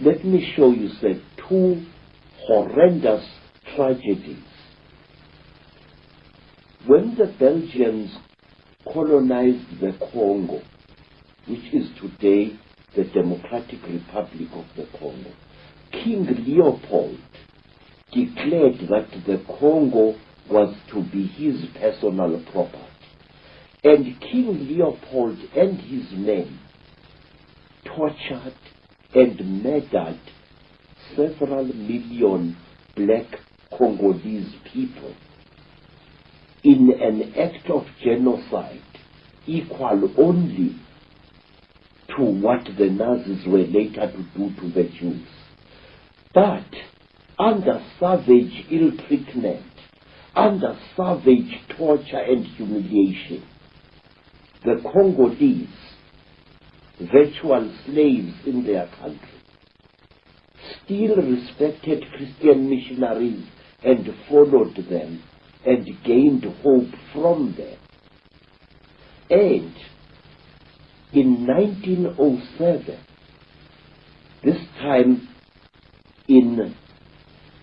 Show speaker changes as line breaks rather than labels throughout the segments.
let me show you, sir, two horrendous tragedies. When the Belgians colonized the Congo, which is today the Democratic Republic of the Congo, King Leopold declared that the Congo was to be his personal property. And King Leopold and his men tortured and murdered several million black Congolese people in an act of genocide equal only to what the Nazis were later to do to the Jews. But under savage ill treatment, under savage torture and humiliation, the Congolese, virtual slaves in their country, still respected Christian missionaries and followed them and gained hope from them. And in 1907, this time in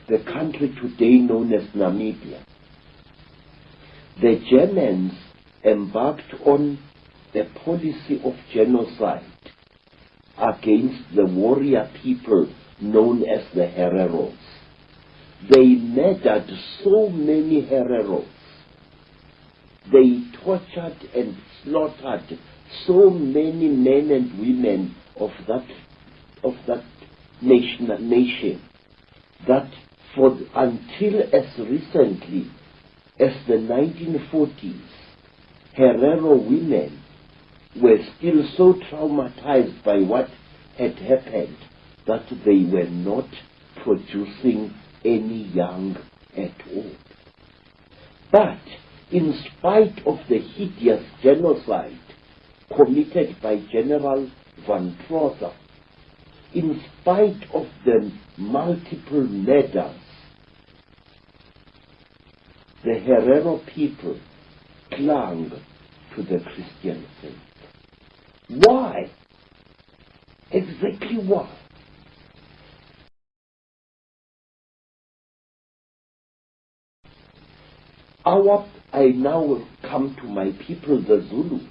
the country today known as Namibia, the Germans embarked on a policy of genocide against the warrior people known as the Hereros. They murdered so many Hereros. They tortured and slaughtered so many men and women of that nation that until as recently as the 1940s, Herero women were still so traumatized by what had happened that they were not producing any young at all. But in spite of the hideous genocide committed by General von Trotha, in spite of the multiple murders, the Herero people clung to the Christian faith. Why? Exactly why? I now come to my people, the Zulus.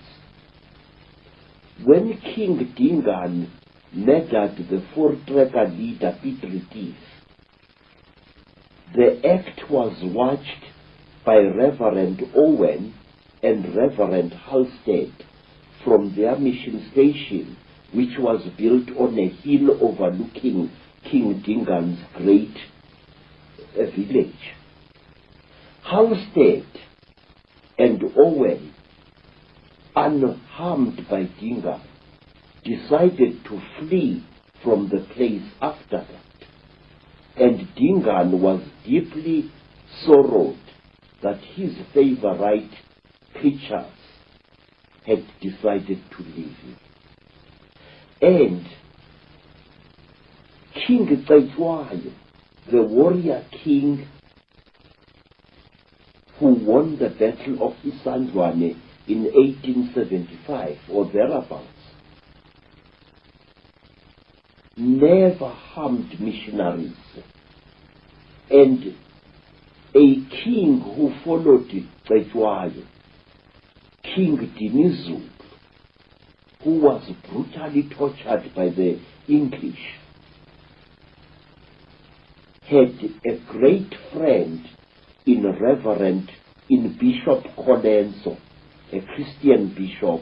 When King Dingaan murdered the four-tracker leader Piet Retief, the act was watched by Reverend Owen and Reverend Halstead from their mission station, which was built on a hill overlooking King Dingaan's great village. Halstead and Owen, unharmed by Dingaan, decided to flee from the place after that. And Dingaan was deeply sorrowed that his favorite preachers had decided to leave him. And King Cetshwayo, the warrior king who won the Battle of Isandlwane in 1875 or thereabouts, never harmed missionaries. And a king who followed Cetshwayo, King Dinizulu, who was brutally tortured by the English, had a great friend in Bishop Colenso, a Christian bishop,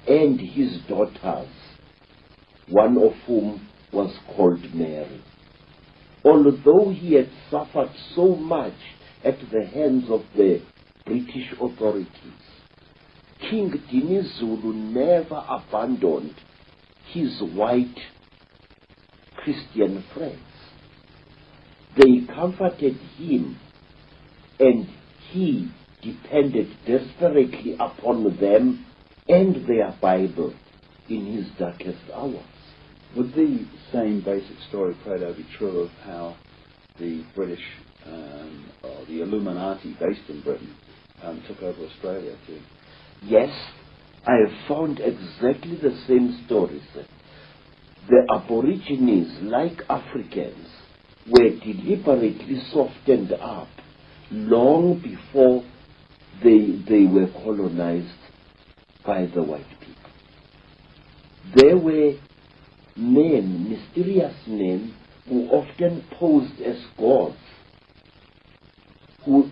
and his daughters, one of whom was called Mary. Although he had suffered so much at the hands of the British authorities, King Dinizulu never abandoned his white Christian friends. They comforted him, and he depended desperately upon them and their Bible in his darkest hours.
Would the same basic story, Credo, be true of how the British, or the Illuminati based in Britain, took over Australia too?
Yes, I have found exactly the same stories. the Aborigines, like Africans, were deliberately softened up long before they were colonized by the white people. There were men, mysterious men, who often posed as gods, who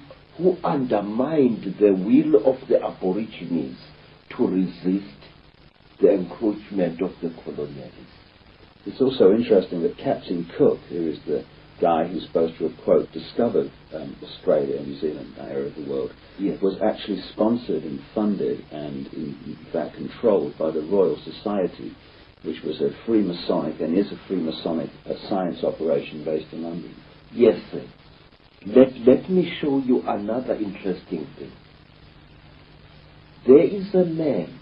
undermined the will of the Aborigines to resist the encroachment of the colonialists.
It's also interesting that Captain Cook, who is the guy who's supposed to have, quote, discovered Australia and New Zealand, that area of the world,
Yes.
was actually sponsored and funded and in fact controlled by the Royal Society, which was a Freemasonic and is a Freemasonic science operation based in London.
Yes, sir. Let me show you another interesting thing. There is a man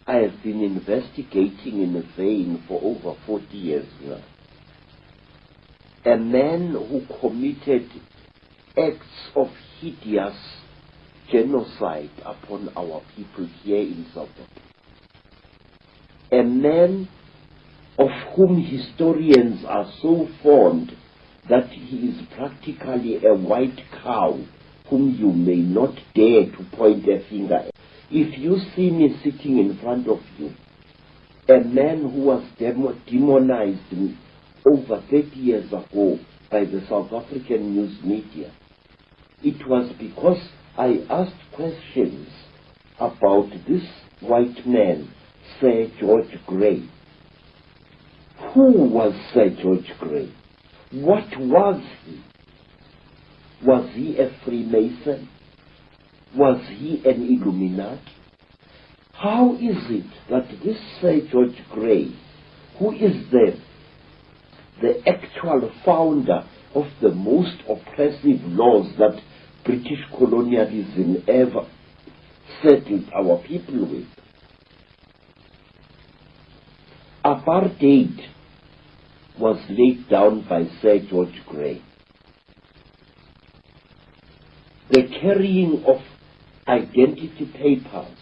I have been investigating in a vein for over 40 years now. A man who committed acts of hideous genocide upon our people here in South Africa. A man of whom historians are so fond that he is practically a white cow whom you may not dare to point a finger at. If you see me sitting in front of you, a man who was demonized over 30 years ago by the South African news media, it was because I asked questions about this white man, Sir George Grey. Who was Sir George Grey? What was he? Was he a Freemason? Was he an Illuminati? How is it that this Sir George Grey, who is the actual founder of the most oppressive laws that British colonialism ever settled our people with, apartheid was laid down by Sir George Grey. The carrying of identity papers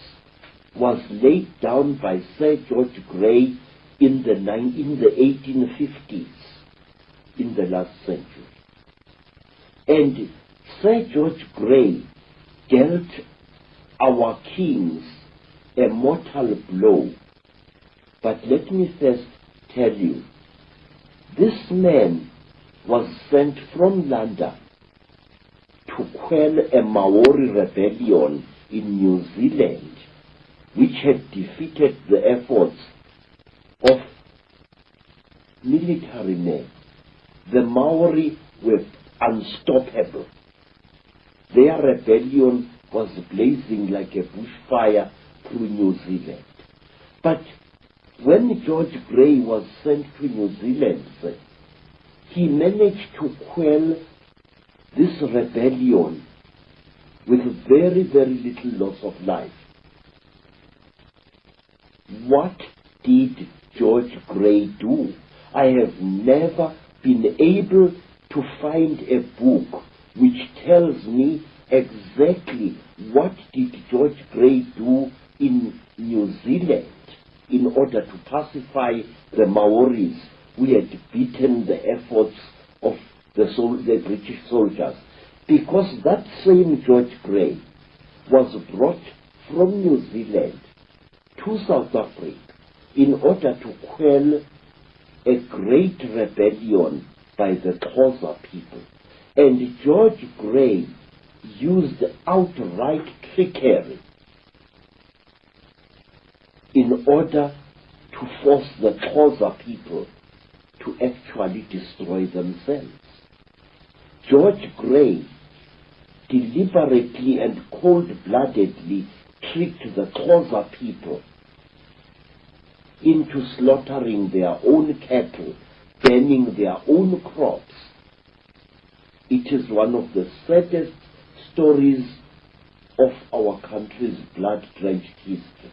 was laid down by Sir George Grey in the 1850s, in the last century. And Sir George Grey dealt our kings a mortal blow. But let me first tell you, this man was sent from London to quell a Maori rebellion in New Zealand, which had defeated the efforts of military men. The Maori were unstoppable. Their rebellion was blazing like a bushfire through New Zealand. But when George Grey was sent to New Zealand, he managed to quell this rebellion with very, very little loss of life. What did George Grey do? I have never been able to find a book which tells me exactly what did George Grey do in New Zealand in order to pacify the Maoris who had beaten the efforts of the British soldiers. Because that same George Grey was brought from New Zealand to South Africa in order to quell a great rebellion by the Xhosa people. And George Grey used outright trickery in order to force the Xhosa people to actually destroy themselves. George Grey deliberately and cold-bloodedly tricked the Xhosa people into slaughtering their own cattle, burning their own crops. It is one of the saddest stories of our country's blood-drenched history.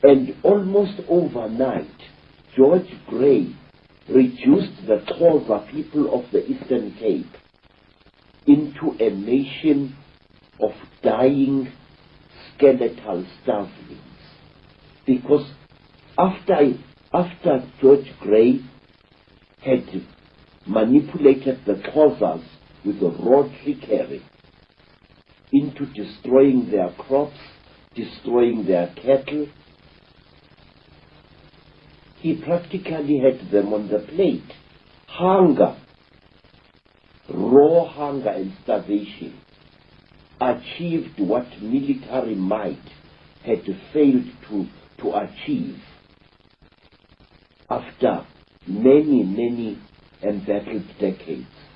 And almost overnight, George Grey reduced the Xhosa people of the Eastern Cape into a nation of dying skeletal starvelings, because After George Grey had manipulated the Xhosas with raw trickery into destroying their crops, destroying their cattle, he practically had them on the plate. Hunger, raw hunger and starvation achieved what military might had failed to achieve after many embattled decades.